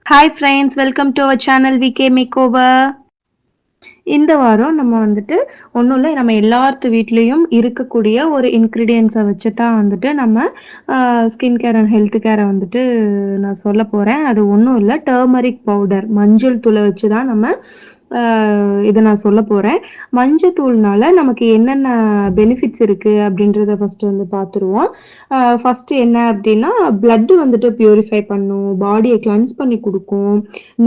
Hi friends, welcome to our channel VK makeover. இந்த வாரம் நம்ம வந்துட்டு ஒன்றும் இல்லை, நம்ம எல்லாத்து வீட்லேயும் இருக்கக்கூடிய ஒரு இன்க்ரீடியன்ஸை வச்சு தான் வந்துட்டு நம்ம ஸ்கின் கேர் அண்ட் ஹெல்த் கேரை வந்துட்டு நான் சொல்ல போகிறேன். அது ஒன்றும் இல்லை, டர்மரிக் பவுடர், மஞ்சள் தூளை வச்சு தான் நம்ம இதை நான் சொல்ல போகிறேன். மஞ்சத்தூள்னால நமக்கு என்னென்ன பெனிஃபிட்ஸ் இருக்குது அப்படின்றத ஃபஸ்ட்டு வந்து பார்த்துருவோம். ஃபஸ்ட்டு என்ன அப்படின்னா, பிளட்டு வந்துட்டு பியூரிஃபை பண்ணும், பாடியை கிளென்ஸ் பண்ணி கொடுக்கும்,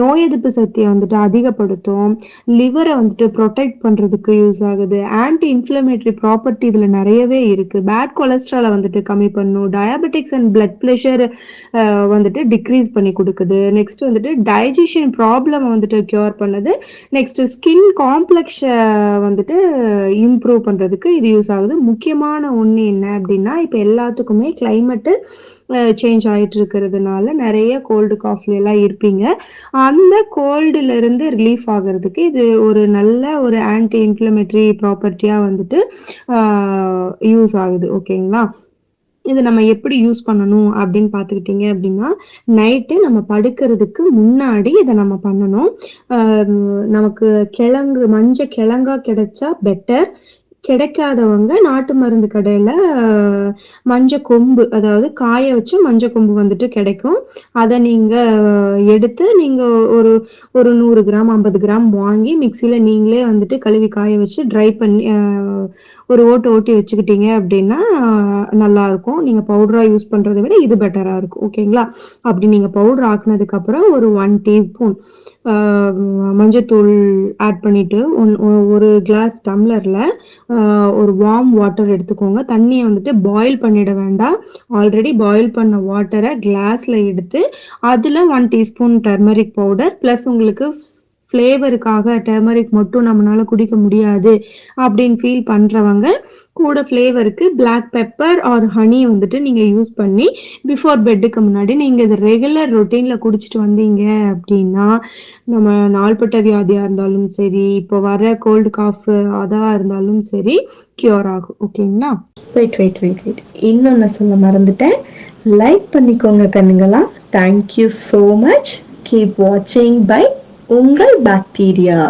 நோய் எதிர்ப்பு சக்தியை வந்துட்டு அதிகப்படுத்தும், லிவரை வந்துட்டு ப்ரொடெக்ட் பண்ணுறதுக்கு யூஸ் ஆகுது, ஆன்டி இன்ஃப்ளமேட்டரி ப்ராப்பர்ட்டி இதில் நிறையவே இருக்குது, பேட் கொலஸ்ட்ராலை வந்துட்டு கம்மி பண்ணும், டயபெட்டிக்ஸ் அண்ட் பிளட் ப்ரெஷர் வந்துட்டு டிக்ரீஸ் பண்ணி கொடுக்குது, நெக்ஸ்ட் வந்துட்டு டைஜஷன் ப்ராப்ளம் வந்துட்டு க்யூர் பண்ணுது, நெக்ஸ்ட் ஸ்கின் காம்ப்ளெக்ஸை வந்துட்டு இம்ப்ரூவ் பண்ணுறதுக்கு இது யூஸ் ஆகுது. முக்கியமான ஒன்று என்ன அப்படின்னா, இப்போ எல்லாத்துக்குமே கிளைமேட்டு சேஞ்ச் ஆகிட்டு இருக்கிறதுனால நிறைய கோல்டு காஃப்ல எல்லாம் இருப்பீங்க. அந்த கோல்டுல இருந்து ரிலீஃப் ஆகிறதுக்கு இது ஒரு நல்ல ஒரு ஆன்டி இன்ஃப்ளமேட்டரி ப்ராப்பர்ட்டியாக வந்துட்டு யூஸ் ஆகுது. ஓகேங்களா? இது நம்ம எப்படி யூஸ் பண்ணணும் அப்படின்னு பார்த்துக்கிட்டிங்க அப்படின்னா, நைட்டு நம்ம படுக்கிறதுக்கு முன்னாடி இதை நம்ம பண்ணணும். நமக்கு மஞ்சள் கிழங்கா கிடைச்சா பெட்டர். கிடைக்காதவங்க நாட்டு மருந்து கடையில் மஞ்சள் கொம்பு, அதாவது காய வச்சு மஞ்சள் கொம்பு வந்துட்டு கிடைக்கும். அதை நீங்கள் எடுத்து நீங்கள் ஒரு ஒரு 100 கிராம் 50 கிராம் வாங்கி மிக்சியில் நீங்களே வந்துட்டு கழுவி காய வச்சு ட்ரை பண்ணி ஒரு ஓட்டி வச்சுக்கிட்டீங்க அப்படின்னா நல்லாயிருக்கும். நீங்கள் பவுடராக யூஸ் பண்ணுறதை விட இது பெட்டராக இருக்கும். ஓகேங்களா? அப்படி நீங்கள் பவுடர் ஆக்குனதுக்கப்புறம் ஒரு 1 டீஸ்பூன் மஞ்சத்தூள் ஆட் பண்ணிவிட்டு ஒரு கிளாஸ் டம்ளரில் ஒரு வார்ம் வாட்டர் எடுத்துக்கோங்க. தண்ணியை வந்துட்டு பாயில் பண்ணிட வேண்டாம். ஆல்ரெடி பாயில் பண்ண வாட்டரை கிளாஸில் எடுத்து அதில் 1 டீஸ்பூன் டர்மரிக் பவுடர் ப்ளஸ் உங்களுக்கு ஃப்ளேவருக்காக டர்மரிக் மட்டும் நம்மளால குடிக்க முடியாது அப்படின்னு ஃபீல் பண்ணுறவங்க கூட ஃப்ளேவருக்கு பிளாக் பெப்பர் ஆர் ஹனி வந்துட்டு நீங்கள் யூஸ் பண்ணி பிஃபோர் பெட்டுக்கு முன்னாடி நீங்கள் இது ரெகுலர் ரொட்டீனில் குடிச்சிட்டு வந்தீங்க அப்படின்னா, நம்ம நாள்பட்ட வியாதியாக இருந்தாலும் சரி, இப்போ வர கோல்டு காஃப் அதாக இருந்தாலும் சரி க்யூர் ஆகும். ஓகேங்களா? வெயிட் இன்னொன்று சொல்ல மறந்துட்டேன். லைக் பண்ணிக்கோங்க கண்ணுங்களா. Thank you so much. கீப் வாட்சிங் பை உங்கள் பாக்டீரியா.